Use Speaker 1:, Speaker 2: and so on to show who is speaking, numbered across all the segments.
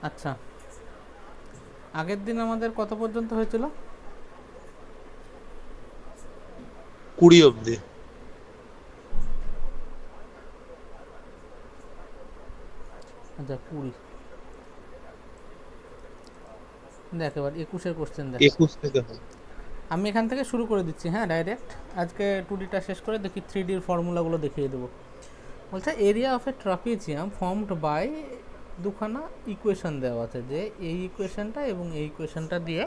Speaker 1: আচ্ছা, আগের দিন আমাদের কত পর্যন্ত হয়েছিল?
Speaker 2: 20 অব্দি।
Speaker 1: আচ্ছা 20। দেখ এবার 21-এর কোশ্চেন দেখ।
Speaker 2: 21 থেকে হয়।
Speaker 1: আমি এখান থেকে শুরু করে দিচ্ছি, হ্যাঁ ডাইরেক্ট। আজকে 2Dটা শেষ করে দেখি 3Dর ফর্মুলাগুলো দেখিয়ে দেবো। বলছে area of a trapezium formed by, দুখানা ইকুয়েশন দেওয়া আছে, যে এই ইকুয়েশনটা এবং এই ইকুয়েশনটা দিয়ে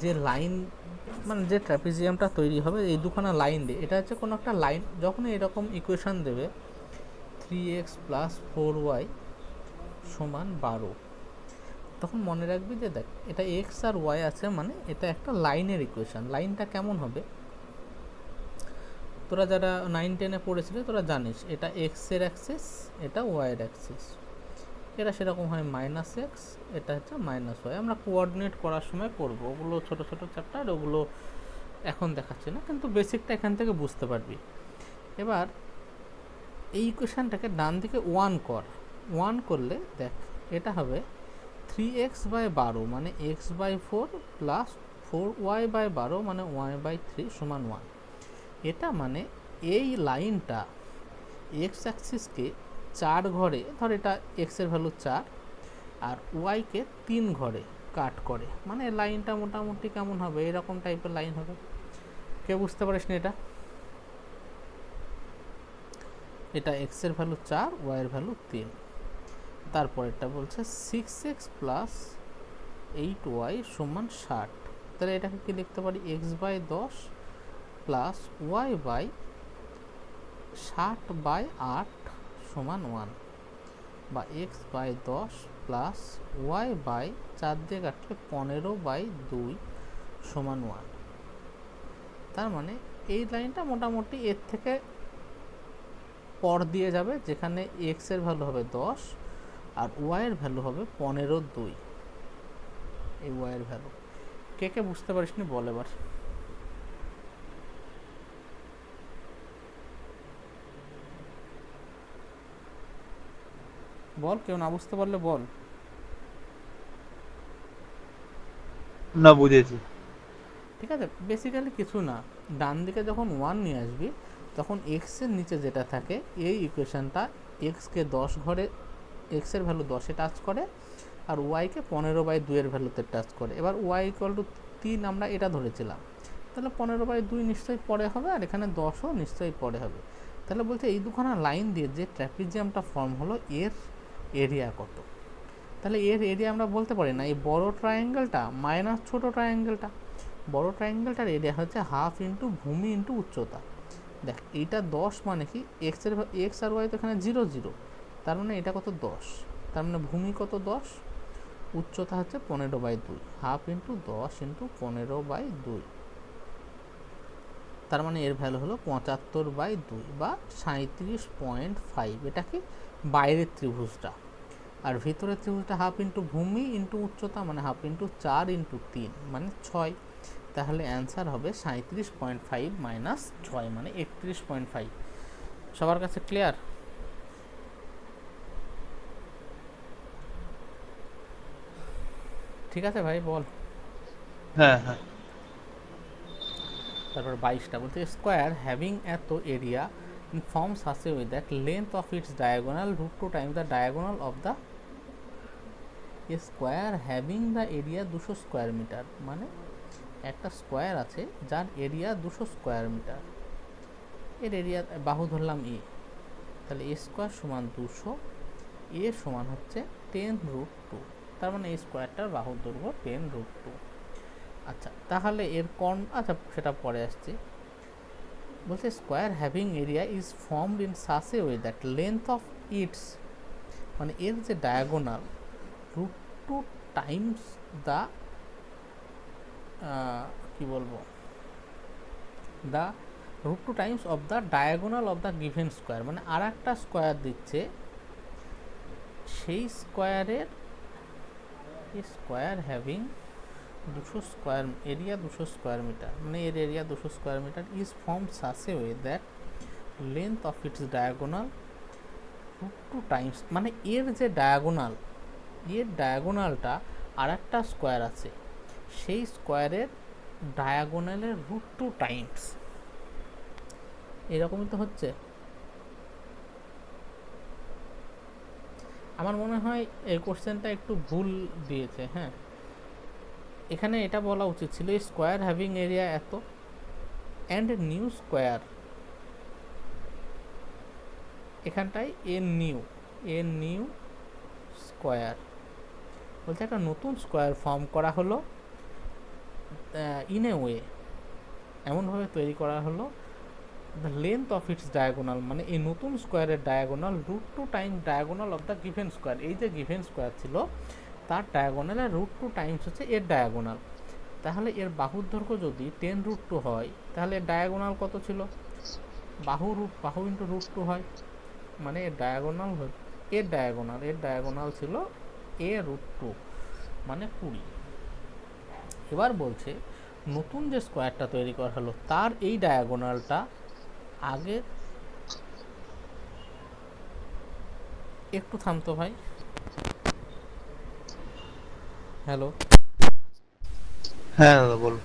Speaker 1: যে লাইন, মানে যে ট্রাপিজিয়ামটা তৈরি হবে এই দুখানা লাইন দিয়ে, এটা হচ্ছে কোনো একটা লাইন। যখন এরকম ইকুয়েশন দেবে 3x প্লাস 4y সমান 12, তখন মনে রাখবি যে দেখ এটা এক্স আর ওয়াই আছে, মানে এটা একটা লাইনের ইকুয়েশন। লাইনটা কেমন হবে, তোরা যারা 9-10-এ পড়েছিলি তোরা জানিস, এটা এক্স এর অ্যাক্সিস, এটা ওয়াই এর অ্যাক্সিস। এটা সেরকম হয় মাইনাস এক্স, এটা হচ্ছে মাইনাস ওয়াই। আমরা কোঅর্ডিনেট করার সময় করবো, ওগুলো ছোট ছোট চ্যাপ্টার, ওগুলো এখন দেখাচ্ছি না, কিন্তু বেসিকটা এখান থেকে বুঝতে পারবি। এবার এই ইকুয়েশনটাকে ডান দিকে 1 কর। 1 করলে দেখ এটা হবে 3x/12 মানে x/4 প্লাস 4y/12 মানে y/3 সমান 1। এটা মানে এই লাইনটা এক্স অ্যাক্সিসকে 4 ঘরে, ধর এটা এক্সের ভ্যালু 4 আর ওয়াইকে 3 ঘরে কাট করে, মানে লাইনটা মোটামুটি কেমন হবে, এরকম টাইপের লাইন হবে। কে বুঝতে পারিস না এটা? এটা এক্সের ভ্যালু 4, ওয়াইয়ের ভ্যালু 3। তারপরেরটা বলছে 6x প্লাস 8y সমান 60। তাহলে এটাকে কি লিখতে পারি, x/10 প্লাস y/60/8 সমান 1, বা x/10 প্লাস y/4 দিয়ে কাটলে 15/2 সমান 1। তার মানে এই লাইনটা মোটামুটি এর থেকে পর দিয়ে যাবে, যেখানে x এর ভ্যালু হবে 10 আর y এর ভ্যালু হবে 15/2। এই y এর ভ্যালু কে কে বুঝতে পারিস নি বল এবার। বল, কেউ না বুঝতে পারলে বল।
Speaker 2: না, বুঝেছি।
Speaker 1: ঠিক আছে, বেসিক্যালি কিছু না, ডান দিকে যখন 1 নিয়ে আসবি তখন এক্স এর নিচে যেটা থাকে এই ইকুয়েশনটা এক্সকে 10 ঘরে, এক্স এর ভ্যালু 10-এ টাচ করে আর ওয়াইকে 15/2 এর ভ্যালুতে টাচ করে। এবার ওয়াই ইকুয়াল টু 3 আমরা এটা ধরেছিলাম, তাহলে 15/2 নিশ্চয়ই পরে হবে, আর এখানে 10ও নিশ্চয়ই পরে হবে। তাহলে বলছে এই দুখানা লাইন দিয়ে যে ট্র্যাপিজিয়ামটা ফর্ম হলো এর এরিয়া কত। তাহলে এর এরিয়া আমরা বলতে পারি না, এই বড় ট্রায়াঙ্গেলটা মাইনাস ছোট ট্রায়াঙ্গেলটা। বড় ট্রায়াঙ্গেলটার এরিয়া হচ্ছে হাফ ইন্টু ভূমি ইন্টু উচ্চতা। দেখ এইটা 10 মানে কি, এক্স আর ওয়াই তো এখানে 0 0, তার মানে এটা কত 10, তার মানে ভূমি কত 10, উচ্চতা হচ্ছে 15/2, হাফ ইন্টু 10 ইন্টু 15/2, তার মানে এর ভ্যালু হলো 75/2 বা 37.5। এটা কি বাইরের ত্রিভুজটা, আর ভিতরের ত্রিভুজটা হাফ ইন্টু ভূমি ইন্টু উচ্চতা মানে হাফ ইন্টু 4 ইন্টু 3 মানে 6। তাহলে অ্যান্সার হবে 37.5 মাইনাস 6 মানে 31.5। সবার কাছে ক্লিয়ার? ঠিক আছে ভাই, বল।
Speaker 2: হ্যাঁ, হ্যাঁ।
Speaker 1: তারপর 22টা বলতে স্কোয়ার হ্যাভিং এত area in form such a way that length of its diagonal √2 times the diagonal of the square having the area 200 square metre. মানে একটা স্কোয়ার আছে যার এরিয়া 200 স্কোয়ার মিটার, এর এরিয়া বাহু ধরলাম এ, তাহলে এ স্কোয়ার সমান 200, এ সমান হচ্ছে 10√2, তার মানে এই স্কোয়ারটার বাহুর দৈর্ঘ্য 10√2। আচ্ছা তাহলে এর আচ্ছা সেটা পরে আসছে। বলছে square having area is formed in such a way that length of its, মানে এর যে ডায়াগোনাল √2 টাইমস দ্য, কি বলবো, the √2 times of the diagonal of the given square, মানে আর একটা স্কোয়ার দিচ্ছে, সেই স্কোয়ারের square having 200 square area 200 square metre, মানে এর area 200 square metre is form such a way that length of its diagonal √2 times, মানে এর যে ডায়াগোনাল, এর ডায়াগোনালটা আর একটা স্কোয়ার আছে, সেই স্কোয়ারের ডায়াগোনালের √2 টাইমস, এরকমই তো হচ্ছে। আমার মনে হয় এই কোশ্চেনটা একটু ভুল দিয়েছে। হ্যাঁ, এখানে এটা বলা উচিত ছিল স্কোয়ার হ্যাভিং এরিয়া এত অ্যান্ড নিউ স্কোয়ার, এখানটায় এন নিউ স্কোয়ার বলতে একটা নতুন স্কোয়ার ফর্ম করা হলো, ইন এ ওয়ে, এমনভাবে তৈরি করা হলো the length of its diagonal, মানে এই নতুন স্কোয়ারের diagonal √2 time diagonal of the given square, এই যে গিভেন স্কোয়ার ছিল তার ডায়াগোনালের √2 টাইমস হচ্ছে এর ডায়াগোনাল। তাহলে এর বাহুর দৈর্ঘ্য যদি 10√2 হয়, তাহলে এর ডায়াগোনাল কত ছিল? বাহু ইন্টু √2 হয়, মানে এর ডায়াগোনাল ছিল a√2, মানে 20। এবার বলছে নতুন যে স্কোয়ারটা তৈরি করা হলো তার এই ডায়াগোনালটা আগে, একটু থামতো ভাই, হ্যালো।
Speaker 2: হ্যাঁ দাদা বলো।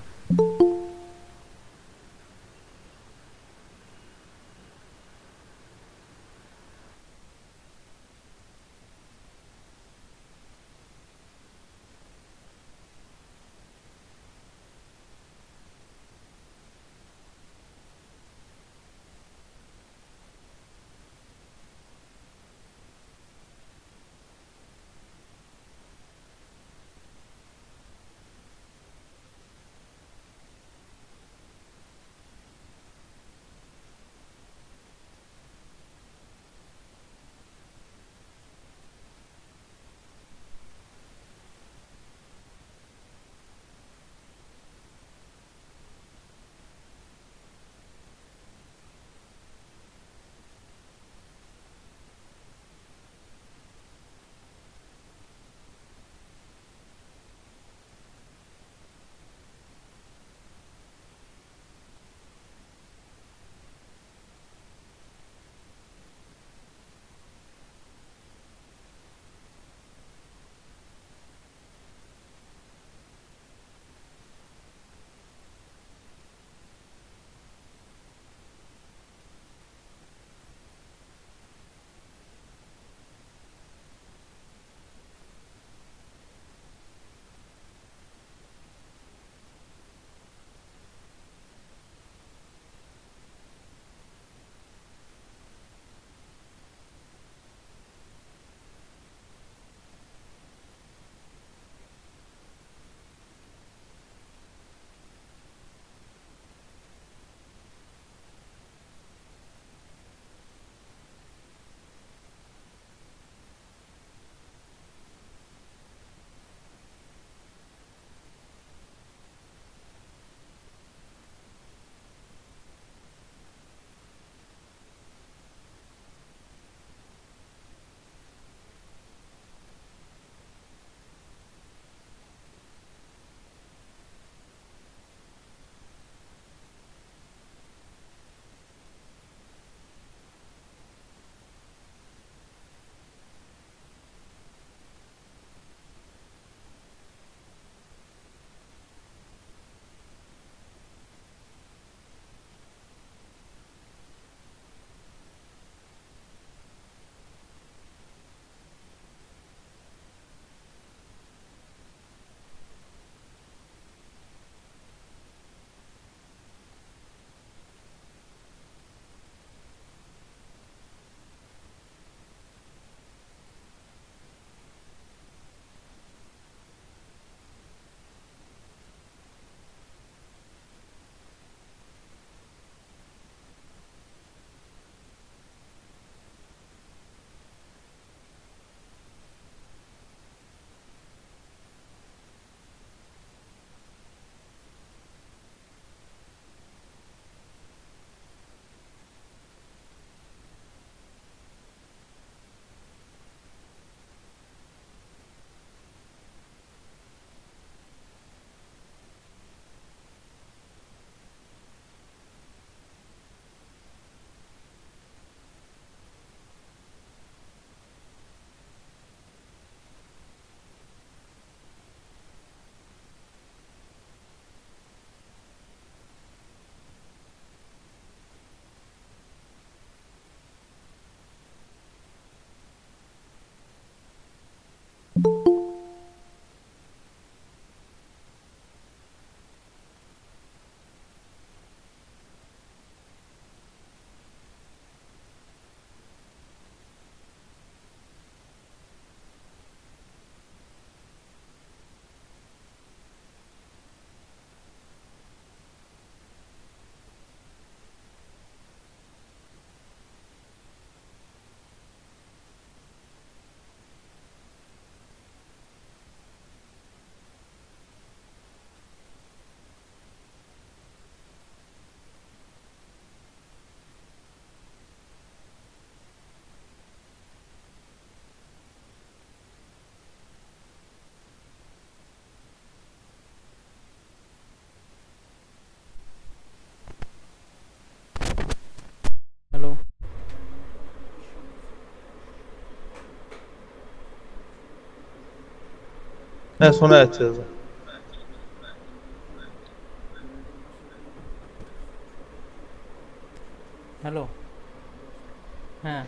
Speaker 2: হ্যাঁ শোনা যাচ্ছে দাদা।
Speaker 1: হ্যালো, হ্যাঁ।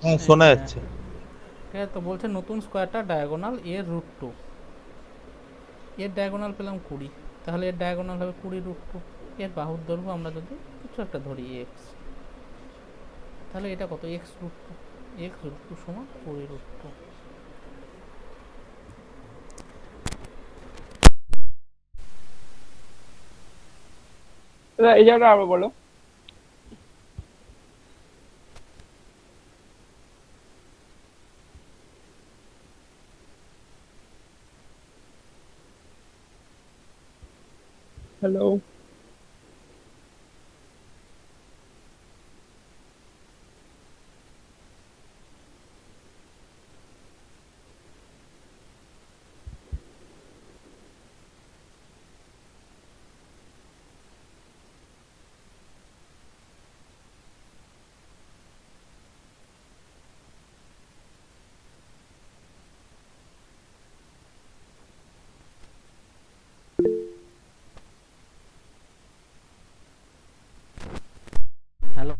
Speaker 2: হ্যাঁ
Speaker 1: এই
Speaker 2: শোনা
Speaker 1: যে
Speaker 2: যাচ্ছে।
Speaker 1: ঠিক আছে, তো বলছে নতুন স্কোয়ারটা ডায়াগোনাল এর √2, এর ডায়াগোনাল পেলাম 20, তাহলে এর ডায়াগোনাল হবে 20 √2। এর বাহুর দৈর্ঘ্য আমরা যদি কিছু একটা ধরি এক্স, তাহলে এটা কত, x√2, x√2 সমান 20 √2।
Speaker 3: এই জায়গাটা আবার বলো। হ্যালো।
Speaker 1: হ্যালো,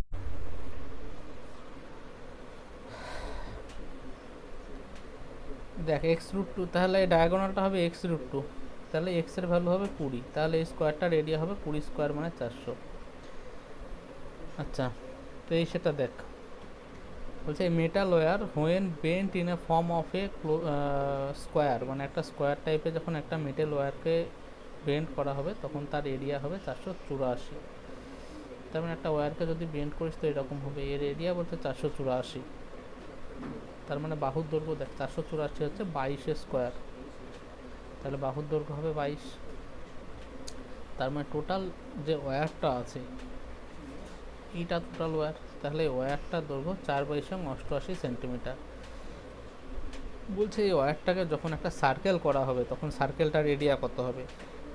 Speaker 1: দেখ x√2, তাহলে এই ডায়াগোনালটা হবে x√2, তাহলে x এর ভ্যালু হবে 20, তাহলে এই স্কোয়ারটার এরিয়া হবে 20 স্কোয়ার মানে 400। আচ্ছা, তো এই সেটা দেখ, বলছে metal wire when bent in a form of a square, মানে একটা স্কোয়ার টাইপে যখন একটা মেটাল ওয়্যারকে বেন্ড করা হবে তখন তার এরিয়া হবে 484। তার মানে একটা ওয়্যারকে যদি বেন্ড করিস তো এরকম হবে, এর এরিয়া বলতে 484। তার মানে বাহুর দৈর্ঘ্য দেখ, 484 হচ্ছে 22 স্কোয়ার, তাহলে বাহুর দৈর্ঘ্য হবে 22। তার মানে টোটাল যে ওয়্যারটা আছে এইটা টোটাল ওয়্যার, তাহলে ওয়্যারটার দৈর্ঘ্য 4/88 সেন্টিমিটার। বলছে এই ওয়্যারটাকে যখন একটা সার্কেল করা হবে তখন সার্কেলটার এরিয়া কত হবে।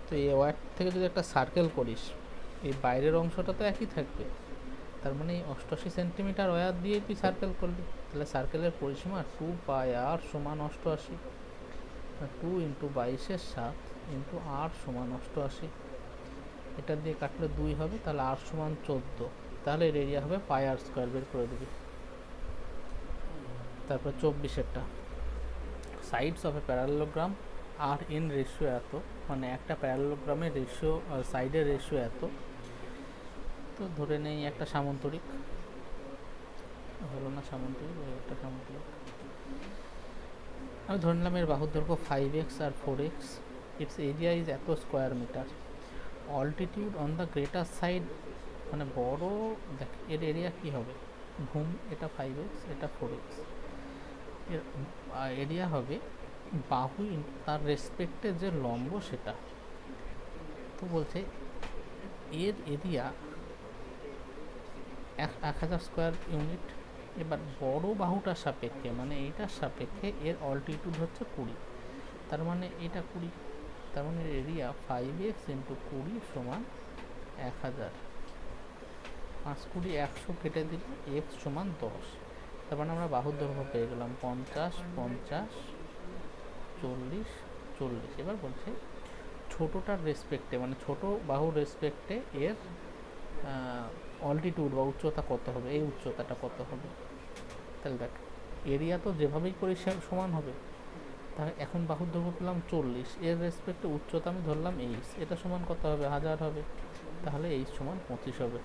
Speaker 1: তো এই ওয়্যার থেকে যদি একটা সার্কেল করিস, এই বাইরের অংশটা তো একই থাকবে, তার মানে এই 88 সেন্টিমিটার ওয়্যার দিয়ে তুই সার্কেল করলি, তাহলে সার্কেলের পরিসীমা 2πr সমান 88, 2 ইন্টু 22/7 ইন্টু r সমান 88, এটা দিয়ে কাটলে 2 হবে, তাহলে r সমান 14, তাহলে এর এরিয়া হবে πr স্কোয়ার, বের করে দিবি। তারপর 24-এরটা, সাইডস অফ এ প্যারালেলোগ্রাম আর ইন রেশিও এত, মানে একটা প্যারালেলোগ্রামের রেশিও, সাইডের রেশিও এত। তো ধরে নেই একটা সামান্তরিক, হলো না সামান্তরিক, একটা সামান্তরিক, আমি ধরে নিলাম এর বাহুর দৈর্ঘ্য 5x আর 4x, ইটস এরিয়া ইজ এত square metre, altitude on the greater side, মানে বড়, দেখ এর এরিয়া কি হবে, ভূম এটা 5x এটা 4x, এর এরিয়া হবে বাহু তার রেসপেক্টে যে লম্ব সেটা। তো বলছে এর এরিয়া 1000 স্কোয়ার ইউনিট। এবার বড় বাহুটার সাপেক্ষে, মানে এইটার সাপেক্ষে এর অল্টিটিউড হচ্ছে 20, তার মানে এটা 20, তার মানে এরিয়া 5x ইন্টু 20 সমান 1000, 5 20 100 কেটে দিলে x সমান 10, তার মানে আমরা বাহুর দৈর্ঘ্য পেয়ে গেলাম 50 50 40 40। এবার বলছে ছোটোটার রেসপেক্টে, মানে ছোট বাহুর রেসপেক্টে এর অল্টিটিউড বা উচ্চতা কত হবে, এই উচ্চতাটা কত হবে। তাহলে দেখ এরিয়া তো যেভাবেই করি সমান হবে, তাহলে এখন বাহুর দৈর্ঘ্য পেলাম 40, এর রেসপেক্টে উচ্চতা আমি ধরলাম h, এটা সমান কত হবে, 1000 হবে, তাহলে h সমান 25 হবে।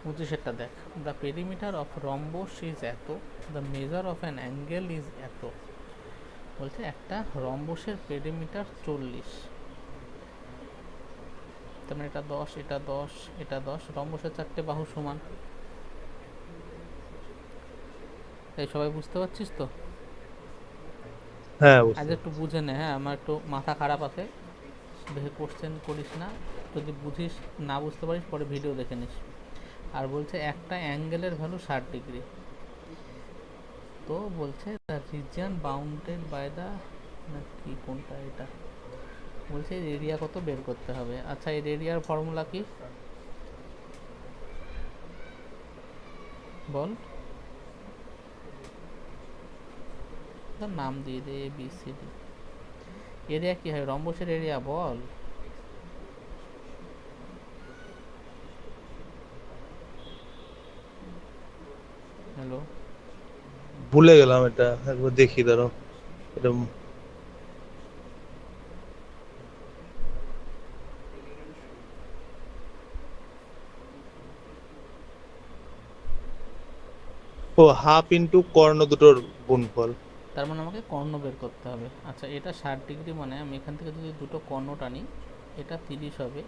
Speaker 1: 25-এরটা দেখ, the perimeter of rhombus is এত, the measure of an angle is এত। বলছে একটা রম্বসের পেরিমিটার 40, তার মানে এটা 10 এটা 10 এটা 10, রম্বসের 4টে বাহু সমান। এই সবাই বুঝতে পারছিস তো?
Speaker 2: হ্যাঁ
Speaker 1: আজ
Speaker 2: বুঝতে
Speaker 1: একটু
Speaker 2: পারছি।
Speaker 1: বুঝে নে, হ্যাঁ আমার একটু মাথা খারাপ আছে, বেশি কোশ্চেন করিস না, যদি বুঝিস না বুঝতে পারিস পরে ভিডিও দেখে নিস। আর বলছে একটা অ্যাঙ্গেলের ভ্যালু 60 ডিগ্রি, তো বলছে the region bounded by the, না কি কোনটা এটা, বলছে এর এরিয়া কত বের করতে হবে। আচ্ছা এর এরিয়ার ফর্মুলা কি বল। ধর নাম দিয়ে দে A B C D. Area কি হয়, রম্বসের এরিয়া বল। হ্যালো,
Speaker 2: ভুলে গেলাম, এটা একবার দেখি দাঁড়াও। এটা ও হাফ ইন্টু কর্ণ দুটোর গুণফল।
Speaker 1: তার মানে আমাকে কর্ণ বের করতে হবে। আচ্ছা, এটা 60 ডিগ্রি, মানে আমি এখান থেকে যদি দুটো কর্ণ টানি, এটা 30 হবে,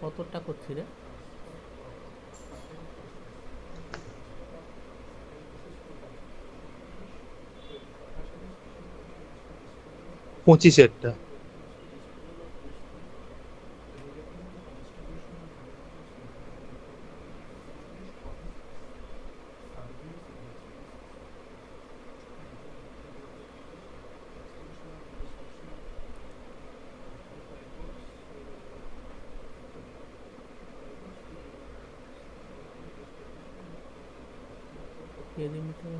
Speaker 1: কতটা করছি রে?
Speaker 2: 25-এরটা।
Speaker 1: Perimeter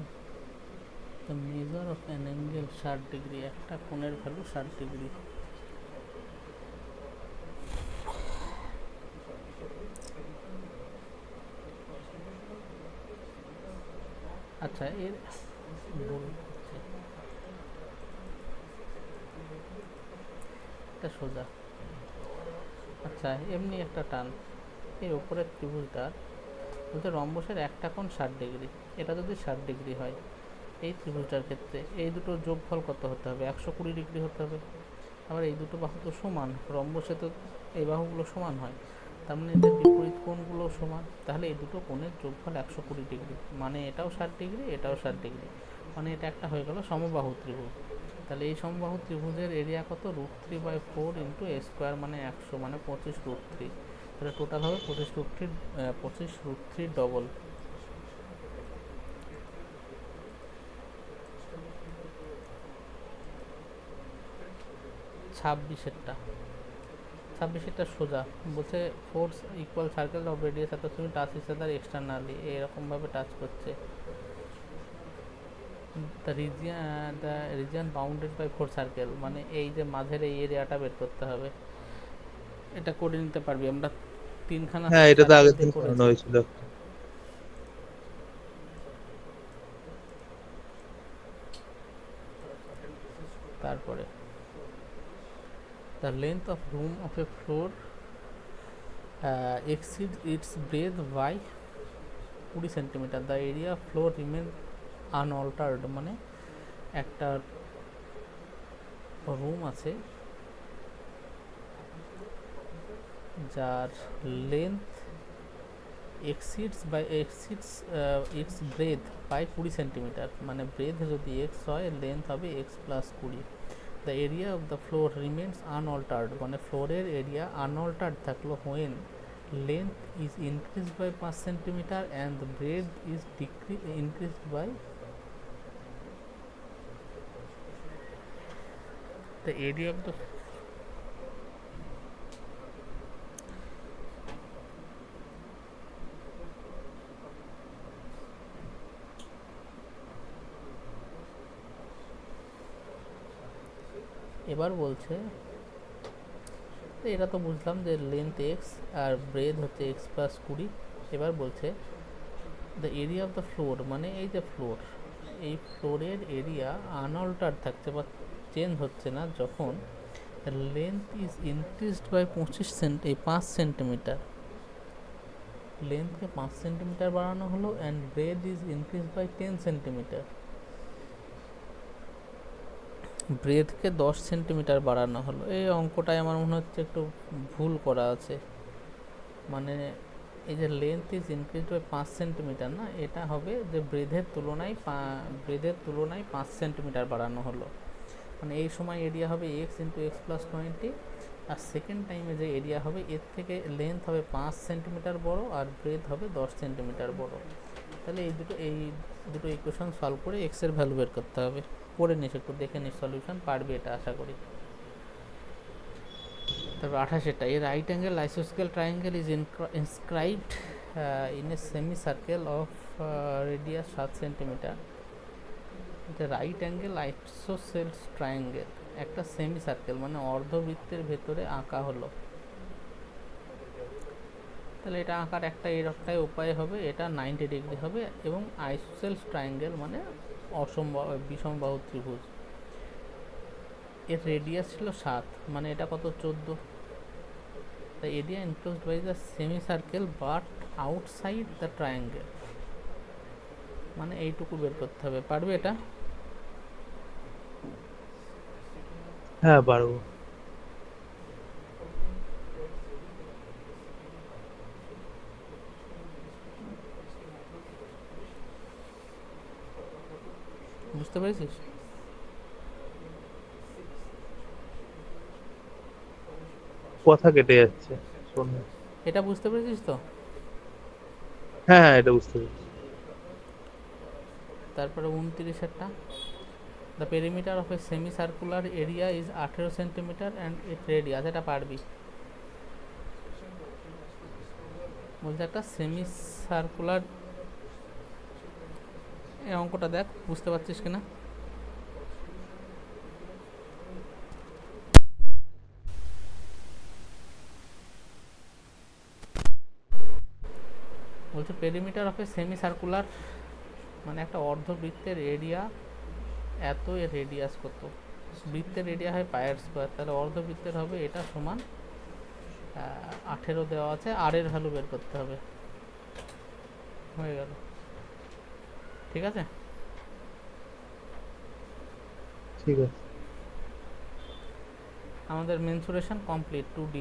Speaker 1: the measure of an angle 60 degree, একটা কোণের ভ্যালু 60 ডিগ্রি। আচ্ছা, এর বলছে এটা সোজা। আচ্ছা, এমনি একটা টান, এই উপরের ত্রিভুজটার বলতে রম্বসের একটা কোণ 60 ডিগ্রি, এটা যদি 60 ডিগ্রি হয়, এই ত্রিভুজটার ক্ষেত্রে এই দুটোর যোগফল কত হতে হবে? 120 ডিগ্রি হতে হবে। আবার এই দুটো বাহু তো সমান, রম্বসে তো এই বাহুগুলো সমান হয়, তার মানে এদের বিপরীত কোণগুলো সমান, তাহলে এই দুটো কোণের যোগফল 120 ডিগ্রি, মানে এটাও 60 ডিগ্রি, এটাও 60 ডিগ্রি, মানে এটা একটা হয়ে গেল সমবাহু ত্রিভুজ। তাহলে এই সমবাহু ত্রিভুজের এরিয়া কত? √3/4 ইন্টু এ স্কোয়ার, মানে 100, মানে 25√3। তাহলে টোটাল হবে 25√3 ডবল। 26-এরটা সোজা বলছে, four equal circle of radius এত তুমি টাচ ইচ আদার এক্সটার্নালি, এরকমভাবে টাচ করছে। The region bounded by 4 circle, মানে এই যে মাঝের এই এরিয়াটা বের করতে হবে। এটা করে নিতে পারবি, আমরা 3খানা
Speaker 2: হ্যাঁ, এটা তো
Speaker 1: সার্কেল
Speaker 2: আগের দিন
Speaker 1: দিয়ে
Speaker 2: করানো
Speaker 1: করেছি।
Speaker 2: হয়েছিল।
Speaker 1: তারপরে the length of room of a floor exceeds its breadth by 20 centimetre, the area of floor remain unaltered, মানে একটা রুম আছে যার length exceeds its breadth by 20 centimetre, মানে ব্রেথ যদি x হয়, লেন্থ হবে x plus 20। The area of the floor remains unaltered, মানে ফ্লোরের এরিয়া আনঅল্টার্ড থাকলো when length is increase by 5 centimetre and the breadth is increase by the area of the. এবার বলছে, তো এটা তো বুঝলাম যে লেন্থ এক্স আর ব্রেথ হচ্ছে এক্স প্লাস 20। এবার বলছে the area of the floor, মানে এই যে ফ্লোর, এই ফ্লোরের এরিয়া আনঅল্টার্ড থাকছে বা চেঞ্জ হচ্ছে না যখন length is increased by 5 centimetre, লেন্থকে 5 সেন্টিমিটার বাড়ানো হলো, and breadth is increase by 10 centimetre, ব্রেথকে 10 সেন্টিমিটার বাড়ানো হলো। এই অঙ্কটায় আমার মনে হচ্ছে একটু ভুল করা আছে, মানে এই যে length is increase by 5 centimetre, না, এটা হবে যে ব্রেথের তুলনায় 5 সেন্টিমিটার বাড়ানো হলো, মানে এই সময় এরিয়া হবে এক্স ইন্টু এক্স প্লাস 20, আর সেকেন্ড টাইমে যে এরিয়া হবে এর থেকে লেন্থ হবে 5 সেন্টিমিটার বড় আর ব্রেথ হবে 10 সেন্টিমিটার বড়। তাহলে এই দুটো ইকুয়েশন সলভ করে এক্সের ভ্যালু বের করতে হবে। করে নিস, একটু দেখে নিস সলিউশন, পারবি এটা আশা করি। তারপর 28টা, এ রাইট অ্যাঙ্গেল আইসোস্কেল triangle is inscribed in a semicircle of radius 7 centimetre. এটা রাইট অ্যাঙ্গেল আইসোসেলস ট্রায়াঙ্গেল, একটা সেমি সার্কেল মানে অর্ধবৃত্তের ভেতরে আঁকা হলো। তাহলে এটা আঁকার একটা একটাই উপায় হবে, এটা 90 ডিগ্রি হবে, এবং আইসোসেলস ট্রায়াঙ্গেল মানে বিষমবাহু ত্রিভুজ। এর রেডিয়াস ছিল 7, মানে এটা কত 14। The area enclosed by the semi circle but outside the triangle, মানে এইটুকু বের করতে হবে। পারবে এটা?
Speaker 2: হ্যাঁ পারবো।
Speaker 1: বুঝতে পেরেছিস?
Speaker 2: কথা কেটে যাচ্ছে, শোন না।
Speaker 1: এটা বুঝতে পেরেছিস তো?
Speaker 2: হ্যাঁ হ্যাঁ, এটা বুঝতে পেরেছি।
Speaker 1: তারপরে 29টা, the perimeter of a semicircular area is 18 centimetre and it radius, এটা পারবি। বলছে একটা সেমি সার্কুলার, এই অঙ্কটা দেখ, বুঝতে পারছিস কিনা। বলছে perimeter of a semi circular মানে একটা অর্ধবৃত্তের এরিয়া এত, এর রেডিয়াস কত। বৃত্তের এরিয়া হয় পায়ের স্কোয়ার, তাহলে অর্ধবৃত্তের হবে এটা সমান 18 দেওয়া আছে, আর এর ভ্যালু বের করতে হবে। হয়ে গেল, ঠিক আছে।
Speaker 2: ঠিক আছে।
Speaker 1: আমাদের মেনসুরেশন কমপ্লিট 2D।